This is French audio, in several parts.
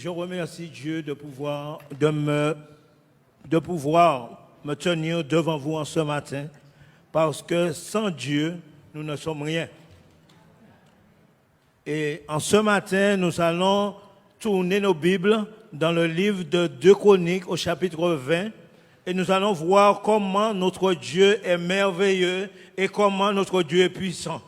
Je remercie Dieu de pouvoir me tenir devant vous en ce matin, parce que sans Dieu, nous ne sommes rien. Et en ce matin, nous allons tourner nos Bibles dans le livre de 2 Chroniques au chapitre 20, et nous allons voir comment notre Dieu est merveilleux et comment notre Dieu est puissant.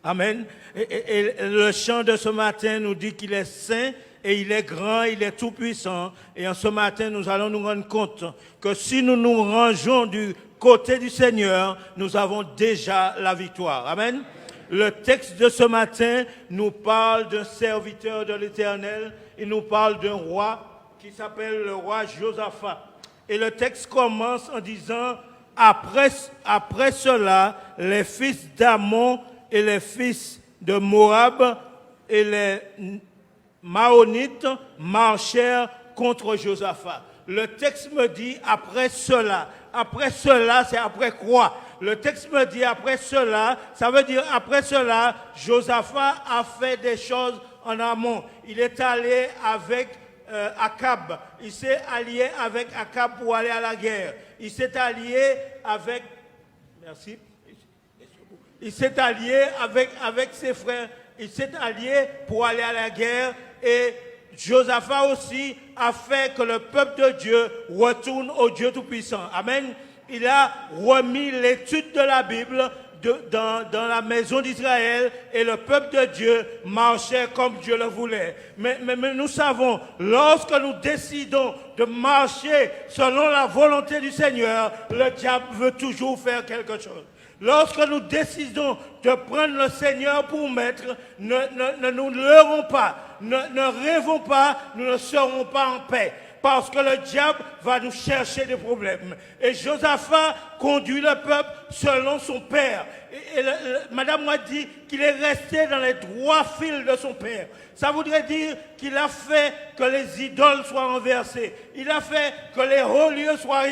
Amen. Et le chant de ce matin nous dit qu'il est saint, et il est grand, il est tout-puissant. Et en ce matin, nous allons nous rendre compte que si nous nous rangeons du côté du Seigneur, nous avons déjà la victoire. Amen. Le texte de ce matin nous parle d'un serviteur de l'Éternel. Il nous parle d'un roi qui s'appelle le roi Josaphat. Et le texte commence en disant, après cela, les fils d'Ammon et les fils de Moab et les Maonites marchèrent contre Josaphat. Le texte me dit après cela. Après cela, c'est après quoi? Le texte me dit après cela, ça veut dire après cela, Josaphat a fait des choses en amont. Il est allé avec Akab. Il s'est allié avec Akab pour aller à la guerre. Il s'est allié avec... Merci. Il s'est allié avec ses frères. Il s'est allié pour aller à la guerre. Et Josaphat aussi a fait que le peuple de Dieu retourne au Dieu Tout-Puissant. Amen. Il a remis l'étude de la Bible dans la maison d'Israël et le peuple de Dieu marchait comme Dieu le voulait. Mais nous savons, lorsque nous décidons de marcher selon la volonté du Seigneur, le diable veut toujours faire quelque chose. Lorsque nous décidons de prendre le Seigneur pour maître, ne nous leurrons pas, ne rêvons pas, nous ne serons pas en paix. Parce que le diable va nous chercher des problèmes. Et Josaphat conduit le peuple selon son père. Madame m'a dit qu'il est resté dans les droits fils de son père. Ça voudrait dire qu'il a fait que les idoles soient renversées. Il a fait que les hauts lieux soient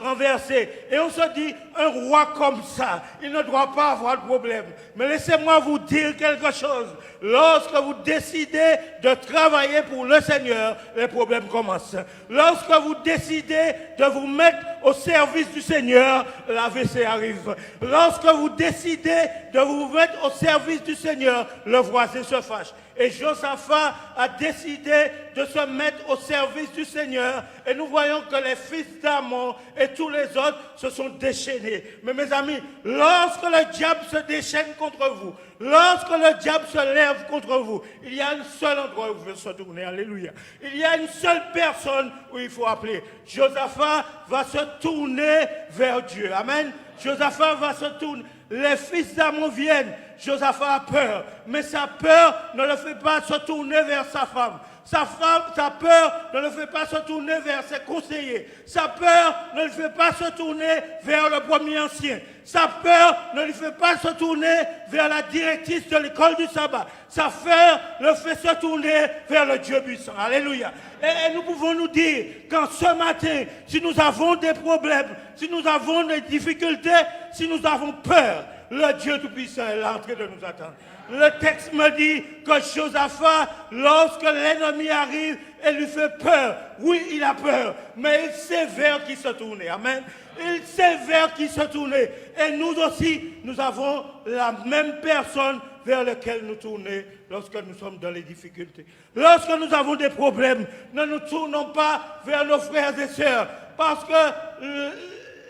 renversés. Et on se dit, un roi comme ça, il ne doit pas avoir de problème. Mais laissez-moi vous dire quelque chose. Lorsque vous décidez de travailler pour le Seigneur, les problèmes commencent. Lorsque vous décidez de vous mettre au service du Seigneur, l'AVC arrive. Lorsque vous décidez de vous mettre au service du Seigneur, le voisin se fâche. Et Josaphat a décidé de se mettre au service du Seigneur. Et nous voyons que les fils d'Ammon et tous les autres se sont déchaînés. Mais mes amis, lorsque le diable se déchaîne contre vous, lorsque le diable se lève contre vous, il y a un seul endroit où vous pouvez se tourner. Alléluia. Il y a une seule personne où il faut appeler. Josaphat va se tourner vers Dieu. Amen. Josaphat va se tourner. Les fils d'Ammon viennent. Josaphat a peur. Mais sa peur ne le fait pas se tourner vers sa femme. Sa peur ne le fait pas se tourner vers ses conseillers. Sa peur ne le fait pas se tourner vers le premier ancien. Sa peur ne lui fait pas se tourner vers la directrice de l'école du sabbat. Sa peur le fait se tourner vers le Dieu puissant. Alléluia. Et nous pouvons nous dire qu'en ce matin, si nous avons des problèmes, si nous avons des difficultés, si nous avons peur, le Dieu Tout-Puissant est là en train de nous attendre. Le texte me dit que Josaphat, lorsque l'ennemi arrive, il lui fait peur. Oui, il a peur, mais il sait vers qui se tourner. Amen. Il sait vers qui se tourner. Et nous aussi, nous avons la même personne vers laquelle nous tourner lorsque nous sommes dans les difficultés. Lorsque nous avons des problèmes, ne nous tournons pas vers nos frères et sœurs, parce que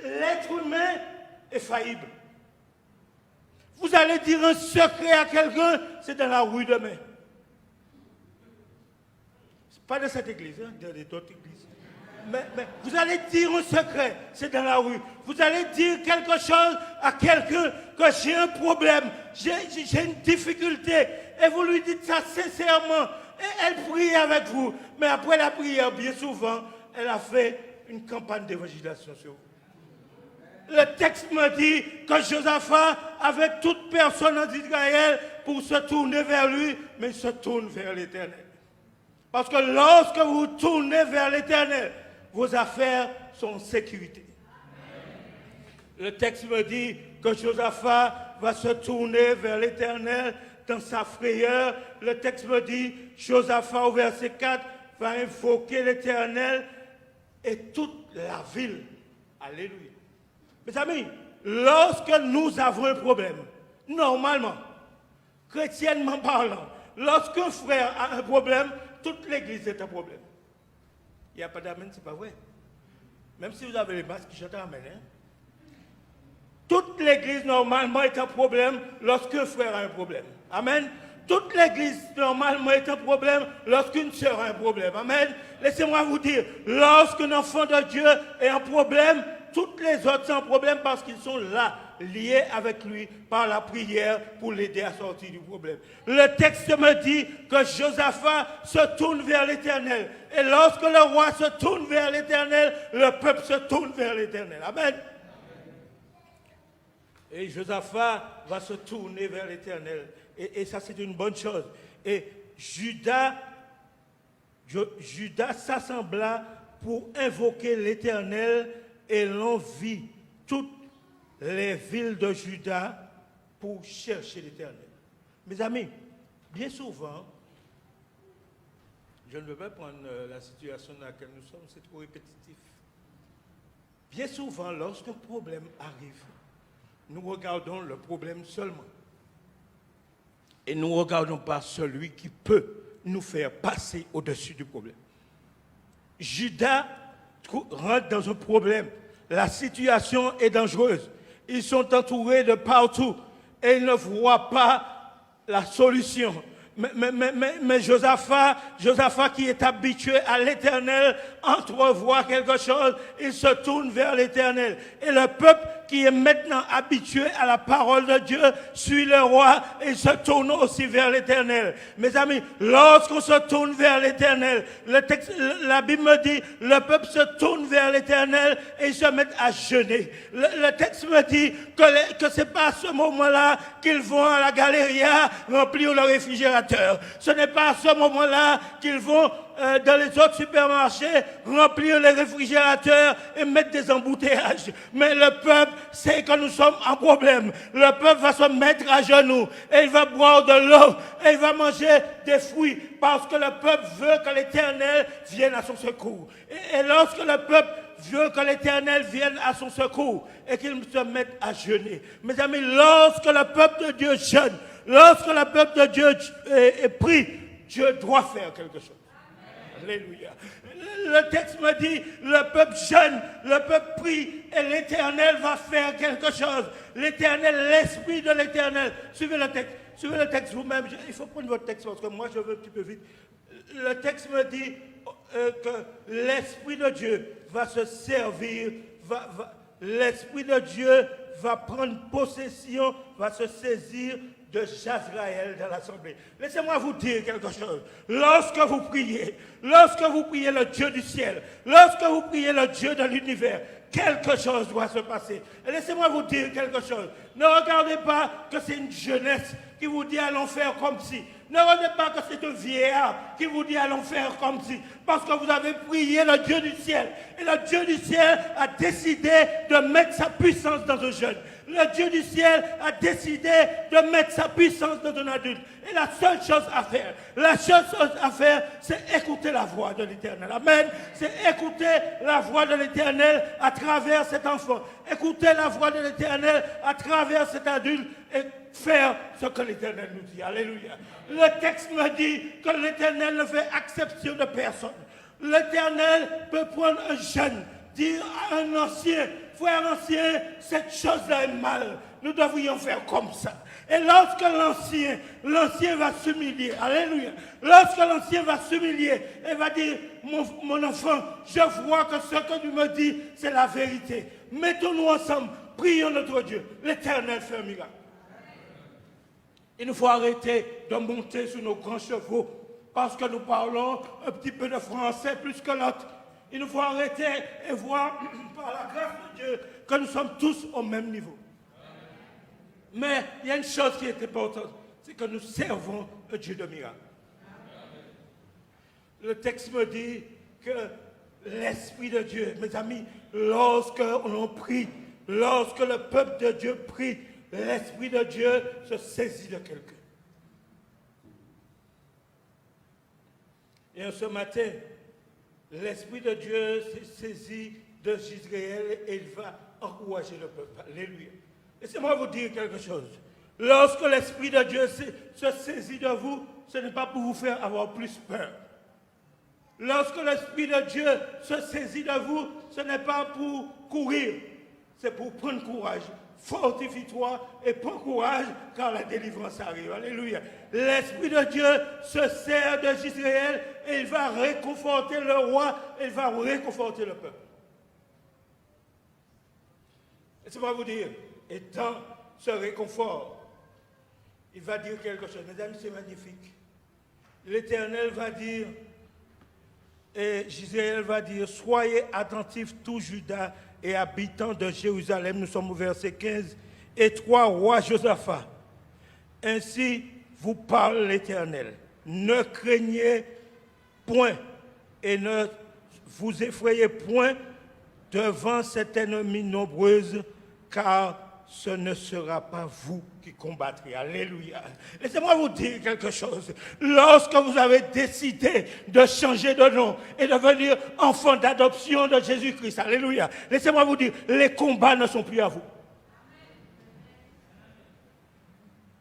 l'être humain est faillible. Vous allez dire un secret à quelqu'un, c'est dans la rue demain. Ce n'est pas de cette église, hein, d'autres églises. Mais vous allez dire un secret, c'est dans la rue. Vous allez dire quelque chose à quelqu'un, que j'ai un problème, j'ai une difficulté, et vous lui dites ça sincèrement, et elle prie avec vous. Mais après la prière, bien souvent, elle a fait une campagne d'évangélisation sur vous. Le texte me dit que Josaphat avait toute personne en Israël pour se tourner vers lui, mais il se tourne vers l'Éternel. Parce que lorsque vous tournez vers l'Éternel, vos affaires sont en sécurité. Le texte me dit que Josaphat va se tourner vers l'Éternel dans sa frayeur, le texte me dit, Josaphat au verset 4 va invoquer l'Éternel et toute la ville. Alléluia. Mes amis, lorsque nous avons un problème, normalement, chrétiennement parlant, lorsqu'un frère a un problème, toute l'église est un problème. Il n'y a pas d'amen, c'est pas vrai. Même si vous avez les masques qui chantent amen. Hein? Toute l'église normalement est un problème lorsqu'un frère a un problème. Amen. Toute l'église normalement est un problème lorsqu'une sœur a un problème. Amen. Laissez-moi vous dire, lorsqu'un enfant de Dieu est un problème, toutes les autres sont un problème parce qu'ils sont là, liés avec lui par la prière pour l'aider à sortir du problème. Le texte me dit que Josaphat se tourne vers l'Éternel. Et lorsque le roi se tourne vers l'Éternel, le peuple se tourne vers l'Éternel. Amen. Et Josaphat va se tourner vers l'Éternel. Et ça, c'est une bonne chose. Et Judas s'assembla pour invoquer l'Éternel et l'on vit toutes les villes de Juda pour chercher l'Éternel. Mes amis, bien souvent, je ne veux pas prendre la situation dans laquelle nous sommes, c'est trop répétitif. Bien souvent, lorsqu'un problème arrive, nous regardons le problème seulement. Et nous ne regardons pas celui qui peut nous faire passer au-dessus du problème. Judas rentre dans un problème. La situation est dangereuse. Ils sont entourés de partout et ils ne voient pas la solution. Mais Josaphat qui est habitué à l'Éternel, entrevoit quelque chose, il se tourne vers l'Éternel. Et le peuple qui est maintenant habitué à la parole de Dieu suit le roi et se tourne aussi vers l'Éternel. Mes amis, lorsqu'on se tourne vers l'Éternel, la Bible me dit, le peuple se tourne vers l'Éternel et ils se mettent à jeûner. Le texte me dit que c'est pas à ce moment-là qu'ils vont à la galeria remplir le réfrigérateur. Ce n'est pas à ce moment-là qu'ils vont dans les autres supermarchés remplir les réfrigérateurs et mettre des embouteillages. Mais le peuple sait que nous sommes en problème. Le peuple va se mettre à genoux et il va boire de l'eau et il va manger des fruits parce que le peuple veut que l'Éternel vienne à son secours. Et lorsque le peuple veut que l'Éternel vienne à son secours et qu'il se mette à jeûner. Mes amis, lorsque le peuple de Dieu jeûne, lorsque le peuple de Dieu prie, Dieu doit faire quelque chose. Alléluia. Le texte me dit, le peuple jeûne, le peuple prie et l'Éternel va faire quelque chose. L'Éternel, l'Esprit de l'Éternel. Suivez le texte vous-même. Il faut prendre votre texte parce que moi je veux un petit peu vite. Le texte me dit que l'Esprit de Dieu va se servir, l'Esprit de Dieu va prendre possession, va se saisir de Jazraël dans l'assemblée. Laissez-moi vous dire quelque chose. Lorsque vous priez le Dieu du ciel, lorsque vous priez le Dieu de l'univers, quelque chose doit se passer. Et laissez-moi vous dire quelque chose. Ne regardez pas que c'est une jeunesse qui vous dit allons faire comme si. Ne regardez pas que c'est un vieillard qui vous dit allons faire comme si. Parce que vous avez prié le Dieu du ciel. Et le Dieu du ciel a décidé de mettre sa puissance dans un jeune. Le Dieu du ciel a décidé de mettre sa puissance dans un adulte. Et la seule chose à faire, c'est écouter la voix de l'Éternel. Amen. C'est écouter la voix de l'Éternel à travers cet enfant. Écouter la voix de l'Éternel à travers cet adulte et faire ce que l'Éternel nous dit. Alléluia. Le texte me dit que l'Éternel ne fait exception de personne. L'Éternel peut prendre un jeune, dire à un ancien, frère ancien, cette chose-là est mal. Nous devrions faire comme ça. Et lorsque l'ancien va s'humilier, alléluia, lorsque l'ancien va s'humilier et va dire, mon enfant, je vois que ce que tu me dis, c'est la vérité. Mettons-nous ensemble, prions notre Dieu. L'Éternel fait un miracle. Il nous faut arrêter de monter sur nos grands chevaux parce que nous parlons un petit peu de français plus que l'autre. Il nous faut arrêter et voir par la grâce de Dieu que nous sommes tous au même niveau. Mais il y a une chose qui est importante, c'est que nous servons un Dieu de miracle. Le texte me dit que l'Esprit de Dieu, mes amis, lorsque l'on prie, lorsque le peuple de Dieu prie, l'Esprit de Dieu se saisit de quelqu'un. Et ce matin, l'Esprit de Dieu s'est saisi de Israël et il va encourager le peuple. Alléluia. Laissez-moi vous dire quelque chose. Lorsque l'Esprit de Dieu se saisit de vous, ce n'est pas pour vous faire avoir plus peur. Lorsque l'Esprit de Dieu se saisit de vous, ce n'est pas pour courir, c'est pour prendre courage. Fortifie-toi et prends courage car la délivrance arrive. Alléluia. L'Esprit de Dieu se sert de Israël et il va réconforter le roi et il va réconforter le peuple. Laissez-moi vous dire, et dans ce réconfort, il va dire quelque chose. Mes amis, c'est magnifique. L'Éternel va dire, et Israël va dire, soyez attentifs tous Juda et habitants de Jérusalem. Nous sommes au verset 15. Et toi, roi Josaphat, ainsi vous parle l'Éternel. Ne craignez point et ne vous effrayez point devant cette ennemie nombreuse, car ce ne sera pas vous qui combattrez. Alléluia. Laissez-moi vous dire quelque chose. Lorsque vous avez décidé de changer de nom et de devenir enfant d'adoption de Jésus-Christ, alléluia. Laissez-moi vous dire, les combats ne sont plus à vous.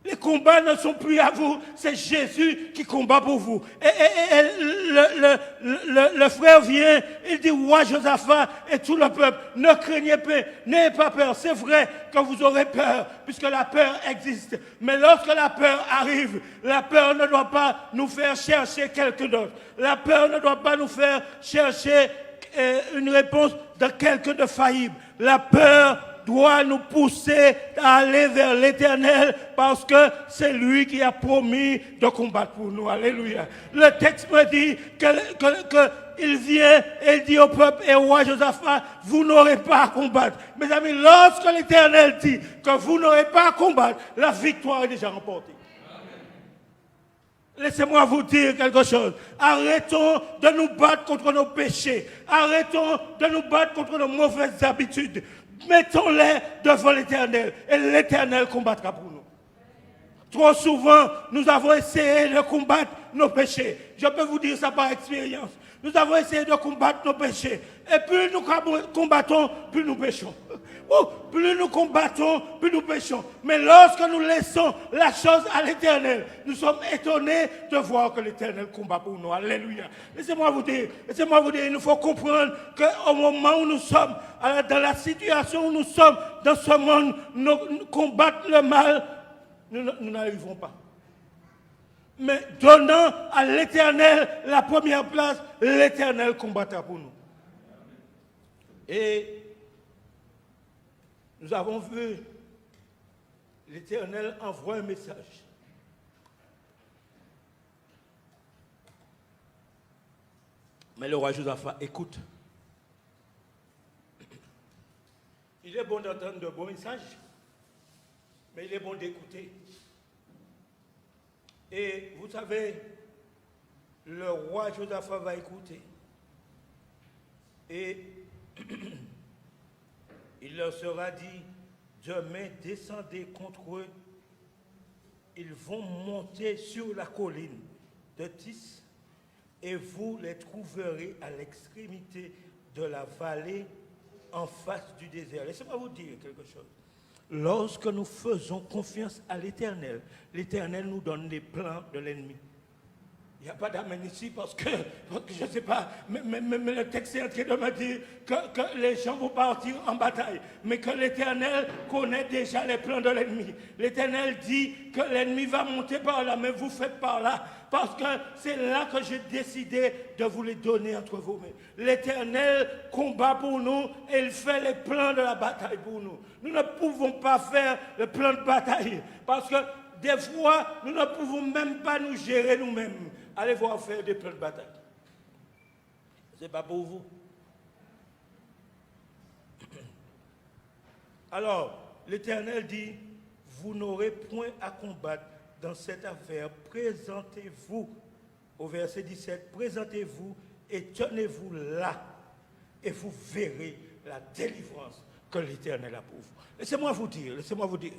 Les combats ne sont plus à vous, c'est Jésus qui combat pour vous. Et le frère vient, il dit, roi Josaphat et tout le peuple, ne craignez pas, n'ayez pas peur. C'est vrai que vous aurez peur, puisque la peur existe. Mais lorsque la peur arrive, la peur ne doit pas nous faire chercher quelqu'un d'autre. La peur ne doit pas nous faire chercher une réponse de quelqu'un de faillible. La peur doit nous pousser à aller vers l'Éternel parce que c'est lui qui a promis de combattre pour nous. Alléluia. Le texte me dit qu'il vient et il dit au peuple et au roi Josaphat, vous n'aurez pas à combattre. Mes amis, lorsque l'Éternel dit que vous n'aurez pas à combattre, la victoire est déjà remportée. Laissez-moi vous dire quelque chose. Arrêtons de nous battre contre nos péchés. Arrêtons de nous battre contre nos mauvaises habitudes. Mettons-les devant l'Éternel et l'Éternel combattra pour nous. Trop souvent, nous avons essayé de combattre nos péchés. Je peux vous dire ça par expérience. Nous avons essayé de combattre nos péchés. Et plus nous combattons, plus nous péchons. Plus nous combattons, plus nous péchons. Mais lorsque nous laissons la chose à l'Éternel, nous sommes étonnés de voir que l'Éternel combat pour nous. Alléluia. Laissez-moi vous dire, il nous faut comprendre qu'au moment où nous sommes, dans la situation où nous sommes, dans ce monde, nous combattre le mal, nous n'arriverons pas. Mais donnant à l'Éternel la première place, l'Éternel combattra pour nous. Et nous avons vu l'Éternel envoie un message. Mais le roi Josaphat écoute. Il est bon d'entendre de bons messages, mais il est bon d'écouter. Et vous savez, le roi Josaphat va écouter. Et il leur sera dit, demain descendez contre eux. Ils vont monter sur la colline de Tis et vous les trouverez à l'extrémité de la vallée en face du désert. Laissez-moi vous dire quelque chose. Lorsque nous faisons confiance à l'Éternel, l'Éternel nous donne les plans de l'ennemi. Il n'y a pas d'amen ici parce que je ne sais pas, mais le texte est en train de me dire que les gens vont partir en bataille, mais que l'Éternel connaît déjà les plans de l'ennemi. L'Éternel dit que l'ennemi va monter par là, mais vous faites par là, parce que c'est là que j'ai décidé de vous les donner entre vos mains. L'Éternel combat pour nous et il fait les plans de la bataille pour nous. Nous ne pouvons pas faire le plan de bataille, parce que des fois, nous ne pouvons même pas nous gérer nous-mêmes. Allez voir faire des plans de bataille. Ce n'est pas pour vous. Alors, l'Éternel dit, vous n'aurez point à combattre dans cette affaire. Présentez-vous, au verset 17, présentez-vous et tenez-vous là, et vous verrez la délivrance que l'Éternel a pour vous. Laissez-moi vous dire,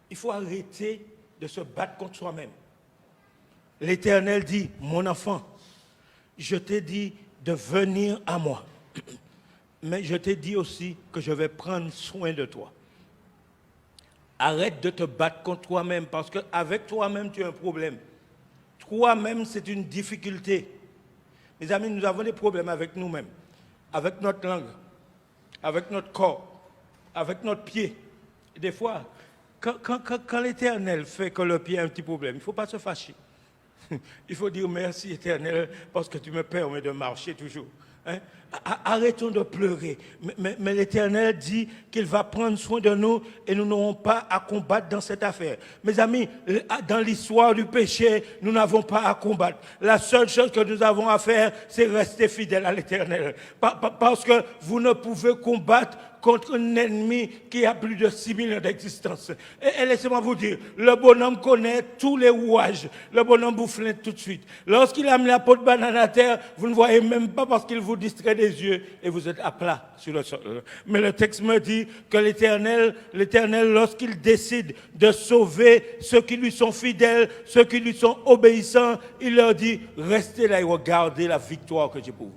il faut arrêter de se battre contre soi-même. L'Éternel dit, mon enfant, je t'ai dit de venir à moi. Mais je t'ai dit aussi que je vais prendre soin de toi. Arrête de te battre contre toi-même parce qu'avec toi-même, tu as un problème. Toi-même, c'est une difficulté. Mes amis, nous avons des problèmes avec nous-mêmes, avec notre langue, avec notre corps, avec notre pied. Des fois, quand l'Éternel fait que le pied a un petit problème, il ne faut pas se fâcher. Il faut dire merci Éternel parce que tu me permets de marcher toujours. Hein? Arrêtons de pleurer. Mais l'Éternel dit qu'il va prendre soin de nous et nous n'aurons pas à combattre dans cette affaire. Mes amis, dans l'histoire du péché, nous n'avons pas à combattre. La seule chose que nous avons à faire, c'est rester fidèles à l'Éternel. Parce que vous ne pouvez combattre contre un ennemi qui a plus de 6000 ans d'existence. Et laissez-moi vous dire, le bonhomme connaît tous les rouages. Le bonhomme vous flinte tout de suite. Lorsqu'il a mis la peau de banane à terre, vous ne voyez même pas parce qu'il vous distrait des yeux et vous êtes à plat sur le sol. Mais le texte me dit que l'Éternel, lorsqu'il décide de sauver ceux qui lui sont fidèles, ceux qui lui sont obéissants, il leur dit, restez là et regardez la victoire que j'ai pour vous.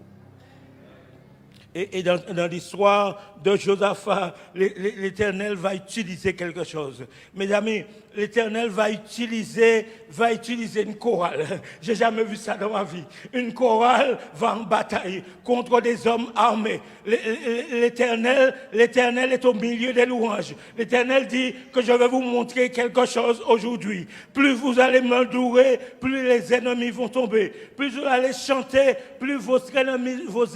Et dans l'histoire de Josaphat, l'Éternel va utiliser quelque chose. Mes amis, l'Éternel va utiliser une chorale. J'ai jamais vu ça dans ma vie. Une chorale va en bataille contre des hommes armés. L'Éternel est au milieu des louanges. L'Éternel dit que je vais vous montrer quelque chose aujourd'hui. Plus vous allez m'endurer, plus les ennemis vont tomber. Plus vous allez chanter, plus vos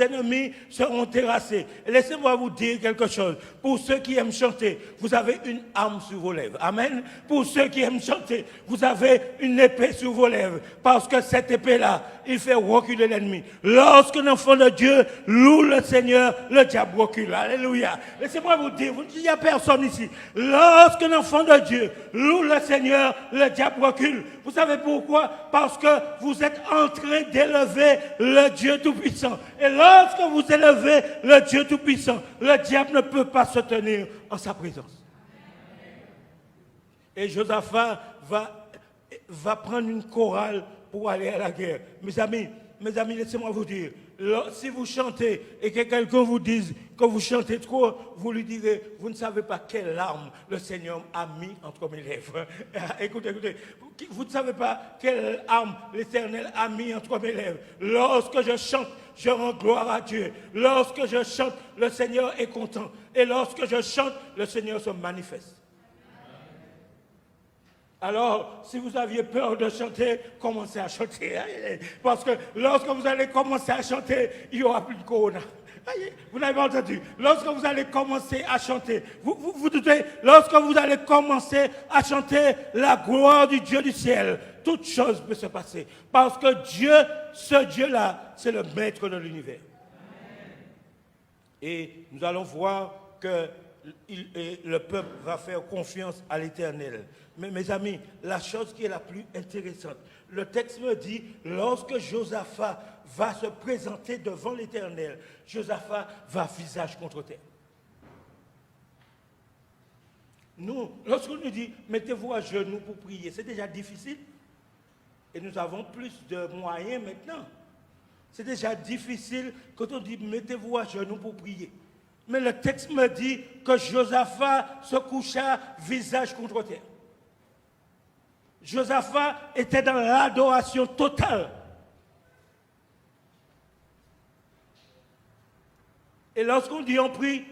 ennemis seront terrassés. Laissez-moi vous dire quelque chose. Pour ceux qui aiment chanter, vous avez une arme sur vos lèvres. Amen. Pour ceux qui aiment chanter, vous avez une épée sur vos lèvres. Parce que cette épée-là, il fait reculer l'ennemi. Lorsque l'enfant de Dieu loue le Seigneur, le diable recule. Alléluia. Laissez-moi vous dire, il n'y a personne ici. Lorsque l'enfant de Dieu loue le Seigneur, le diable recule. Vous savez pourquoi? Parce que vous êtes en train d'élever le Dieu Tout-Puissant. Et lorsque vous élevez le Dieu Tout-Puissant, le diable ne peut pas se tenir en sa présence. Et Josaphat va prendre une chorale pour aller à la guerre. Mes amis, laissez-moi vous dire, si vous chantez et que quelqu'un vous dise que vous chantez trop, vous lui direz, vous ne savez pas quelle larme le Seigneur a mis entre mes lèvres. Écoutez, vous ne savez pas quelle arme l'Éternel a mis entre mes lèvres. Lorsque je chante, je rends gloire à Dieu. Lorsque je chante, le Seigneur est content. Et lorsque je chante, le Seigneur se manifeste. Alors, si vous aviez peur de chanter, commencez à chanter. Parce que lorsque vous allez commencer à chanter, il n'y aura plus de corona. Vous n'avez pas entendu. Lorsque vous allez commencer à chanter, vous doutez, lorsque vous allez commencer à chanter la gloire du Dieu du ciel, toute chose peut se passer. Parce que Dieu, ce Dieu-là, c'est le maître de l'univers. Et nous allons voir que le peuple va faire confiance à l'Éternel. Mais mes amis, la chose qui est la plus intéressante, le texte me dit, lorsque Josaphat va se présenter devant l'Éternel, Josaphat va visage contre terre. Nous, lorsqu'on nous dit, mettez-vous à genoux pour prier, c'est déjà difficile. Et nous avons plus de moyens maintenant. C'est déjà difficile quand on dit, mettez-vous à genoux pour prier. Mais le texte me dit que Josaphat se coucha visage contre terre. Josaphat était dans l'adoration totale. Et lorsqu'on dit on prie,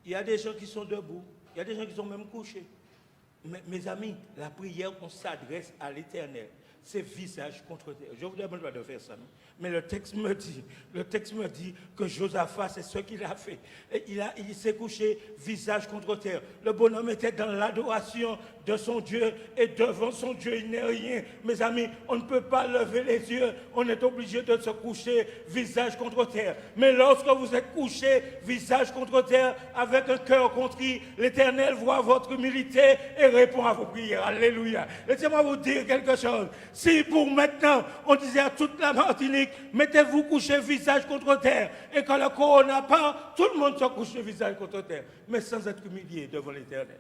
il y a des gens qui sont debout, il y a des gens qui sont même couchés. Mais, mes amis, la prière, on s'adresse à l'Éternel. C'est visage contre terre. Je vous demande pas de faire ça, non? Mais le texte me dit que Josaphat, c'est ce qu'il a fait. Et il s'est couché visage contre terre. Le bonhomme était dans l'adoration de son Dieu et devant son Dieu, il n'est rien. Mes amis, on ne peut pas lever les yeux. On est obligé de se coucher visage contre terre. Mais lorsque vous êtes couché visage contre terre avec un cœur contrit, l'Éternel voit votre humilité et répond à vos prières. Alléluia. Laissez-moi vous dire quelque chose. Si pour maintenant, on disait à toute la Martinique, mettez-vous coucher visage contre terre, et quand le corona part, tout le monde se couche visage contre terre, mais sans être humilié devant l'Éternel.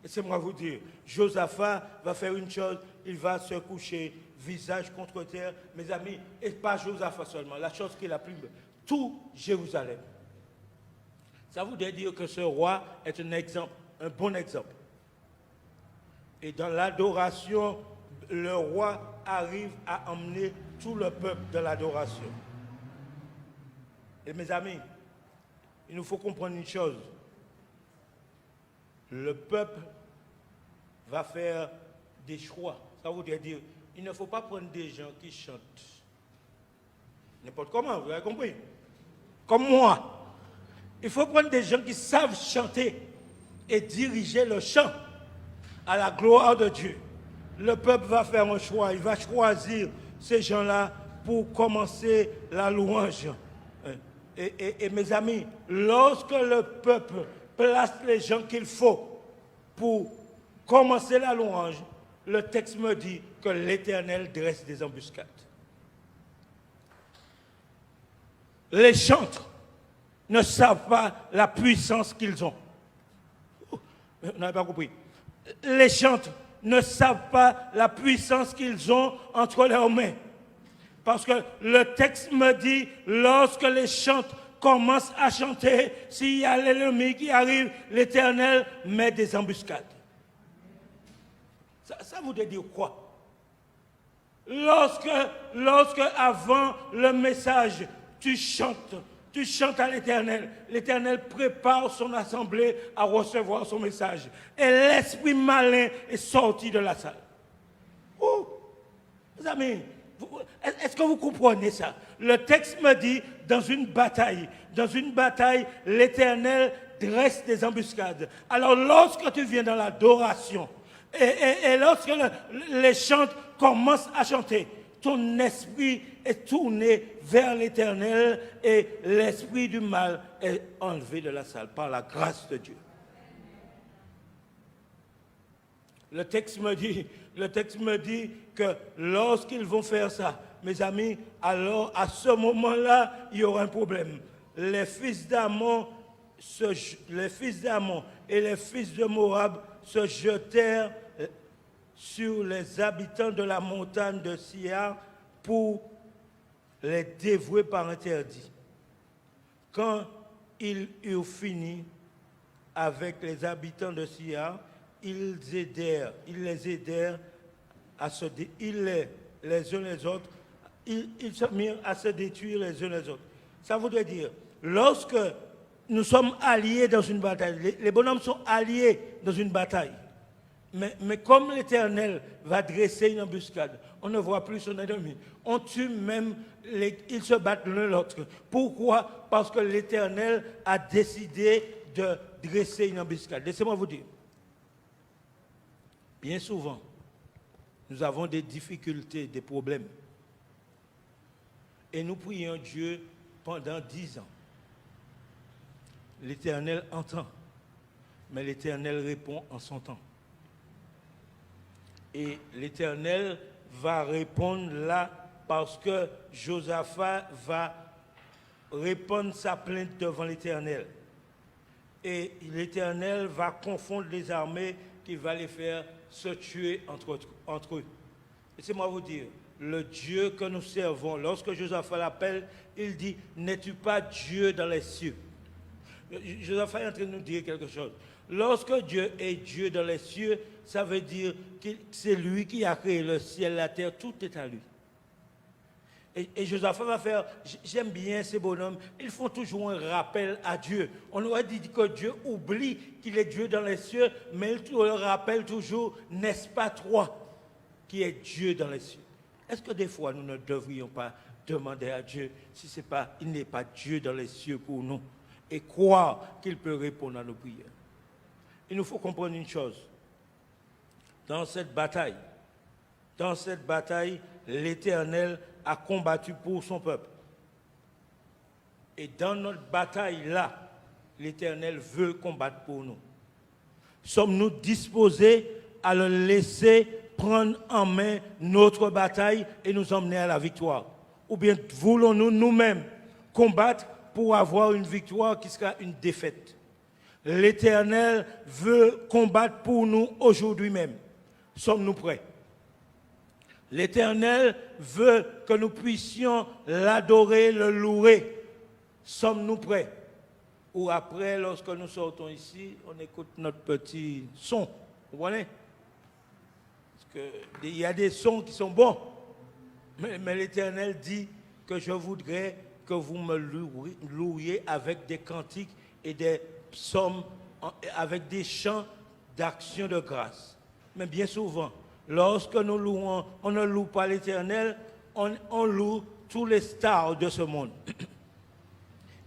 Laissez-moi vous dire, Josaphat va faire une chose, il va se coucher visage contre terre, mes amis, et pas Josaphat seulement, la chose qui est la plus belle, tout Jérusalem. Ça voudrait dire que ce roi est un exemple, un bon exemple. Et dans l'adoration, le roi arrive à emmener tout le peuple dans l'adoration. Et mes amis, il nous faut comprendre une chose. Le peuple va faire des choix. Ça voudrait dire, il ne faut pas prendre des gens qui chantent. N'importe comment, vous avez compris? Comme moi. Il faut prendre des gens qui savent chanter et diriger le chant à la gloire de Dieu. Le peuple va faire un choix. Il va choisir ces gens-là pour commencer la louange. Et mes amis, lorsque le peuple place les gens qu'il faut pour commencer la louange, le texte me dit que l'Éternel dresse des embuscades. Les chantres ne savent pas la puissance qu'ils ont. Vous n'avez pas compris. Les chantres ne savent pas la puissance qu'ils ont entre leurs mains. Parce que le texte me dit, lorsque les chantres commencent à chanter, s'il y a l'ennemi qui arrive, l'Éternel met des embuscades. Ça voudrait dire quoi? Lorsque avant le message, tu chantes à l'Éternel, l'Éternel prépare son assemblée à recevoir son message. Et l'esprit malin est sorti de la salle. Oh, mes amis, est-ce que vous comprenez ça? Le texte me dit, dans une bataille, l'Éternel dresse des embuscades. Alors lorsque tu viens dans l'adoration, et lorsque les chantres commencent à chanter, ton esprit est tourné vers l'Éternel et l'esprit du mal est enlevé de la salle par la grâce de Dieu. Le texte me dit que lorsqu'ils vont faire ça, mes amis, alors à ce moment-là, il y aura un problème. Les fils d'Ammon et les fils de Moab se jetèrent sur les habitants de la montagne de Sia pour les dévouer par interdit. Quand ils eurent fini avec les habitants de Sia, ils les aidèrent à se les uns les autres, ils se mirent à se détruire les uns les autres. Ça voudrait dire, lorsque nous sommes alliés dans une bataille, les bonhommes sont alliés dans une bataille, mais comme l'Éternel va dresser une embuscade, on ne voit plus son ennemi. On tue même, ils se battent l'un l'autre. Pourquoi? Parce que l'Éternel a décidé de dresser une embuscade. Laissez-moi vous dire, bien souvent, nous avons des difficultés, des problèmes. Et nous prions Dieu pendant 10 ans. L'Éternel entend, mais l'Éternel répond en son temps. Et l'Éternel va répondre là parce que Josaphat va répondre sa plainte devant l'Éternel. Et l'Éternel va confondre les armées qui va les faire se tuer entre eux. Laissez-moi vous dire, le Dieu que nous servons, lorsque Josaphat l'appelle, il dit, n'es-tu pas Dieu dans les cieux? Josaphat est en train de nous dire quelque chose. Lorsque Dieu est Dieu dans les cieux, ça veut dire que c'est lui qui a créé le ciel, la terre, tout est à lui. Et Josaphat va faire, j'aime bien ces bonhommes, ils font toujours un rappel à Dieu. On aurait dit que Dieu oublie qu'il est Dieu dans les cieux, mais il le rappelle toujours, n'est-ce pas toi qui es Dieu dans les cieux? Est-ce que des fois nous ne devrions pas demander à Dieu si il n'est pas Dieu dans les cieux pour nous et croire qu'il peut répondre à nos prières? Il nous faut comprendre une chose. Dans cette bataille, l'Éternel a combattu pour son peuple. Et dans notre bataille-là, l'Éternel veut combattre pour nous. Sommes-nous disposés à le laisser prendre en main notre bataille et nous emmener à la victoire? Ou bien voulons-nous nous-mêmes combattre pour avoir une victoire qui sera une défaite? L'Éternel veut combattre pour nous aujourd'hui même. Sommes-nous prêts? L'Éternel veut que nous puissions l'adorer, le louer. Sommes-nous prêts? Ou après, lorsque nous sortons ici, on écoute notre petit son. Vous comprenez? Parce qu'il y a des sons qui sont bons. Mais l'Éternel dit que je voudrais que vous me louiez avec des cantiques et des psaumes, avec des chants d'action de grâce. Mais bien souvent, lorsque nous louons, on ne loue pas l'Éternel, on loue tous les stars de ce monde.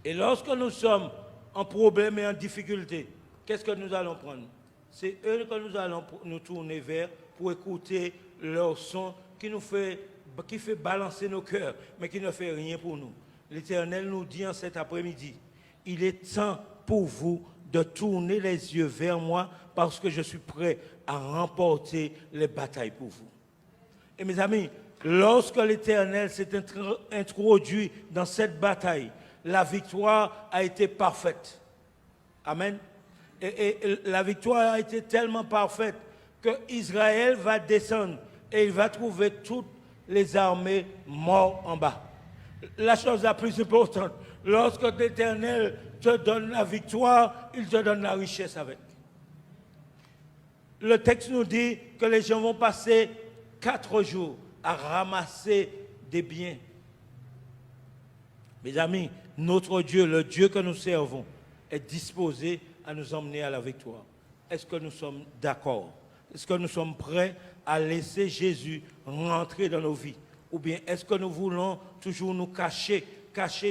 Et lorsque nous sommes en problème et en difficulté, qu'est-ce que nous allons prendre? C'est eux que nous allons nous tourner vers pour écouter leur son qui fait balancer nos cœurs, mais qui ne fait rien pour nous. L'Éternel nous dit en cet après-midi, il est temps pour vous de tourner les yeux vers moi parce que je suis prêt à remporter les batailles pour vous. Et mes amis, lorsque l'Éternel s'est introduit dans cette bataille, la victoire a été parfaite. Amen. Et la victoire a été tellement parfaite que Israël va descendre et il va trouver toutes les armées mortes en bas. La chose la plus importante, lorsque l'Éternel te donne la victoire, il te donne la richesse avec. Le texte nous dit que les gens vont passer 4 jours à ramasser des biens. Mes amis, notre Dieu, le Dieu que nous servons, est disposé à nous emmener à la victoire. Est-ce que nous sommes d'accord? Est-ce que nous sommes prêts à laisser Jésus rentrer dans nos vies? Ou bien est-ce que nous voulons toujours nous cacher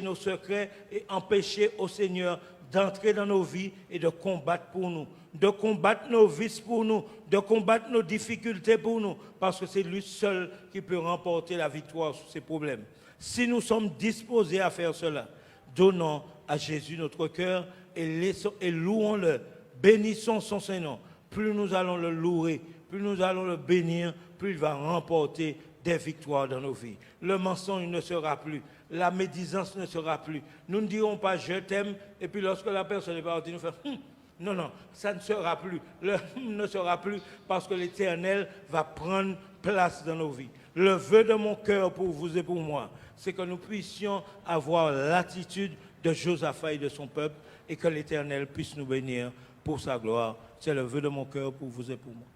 nos secrets et empêcher au Seigneur d'entrer dans nos vies et de combattre pour nous, de combattre nos vices pour nous, de combattre nos difficultés pour nous, parce que c'est lui seul qui peut remporter la victoire sur ces problèmes. Si nous sommes disposés à faire cela, donnons à Jésus notre cœur et louons-le, bénissons son Saint-Nom. Plus nous allons le louer, plus nous allons le bénir, plus il va remporter des victoires dans nos vies. Le mensonge ne sera plus, la médisance ne sera plus. Nous ne dirons pas je t'aime et puis lorsque la personne est partie, nous faisons non, ça ne sera plus. Le ne sera plus parce que l'Éternel va prendre place dans nos vies. Le vœu de mon cœur pour vous et pour moi, c'est que nous puissions avoir l'attitude de Josaphat et de son peuple et que l'Éternel puisse nous bénir pour sa gloire. C'est le vœu de mon cœur pour vous et pour moi.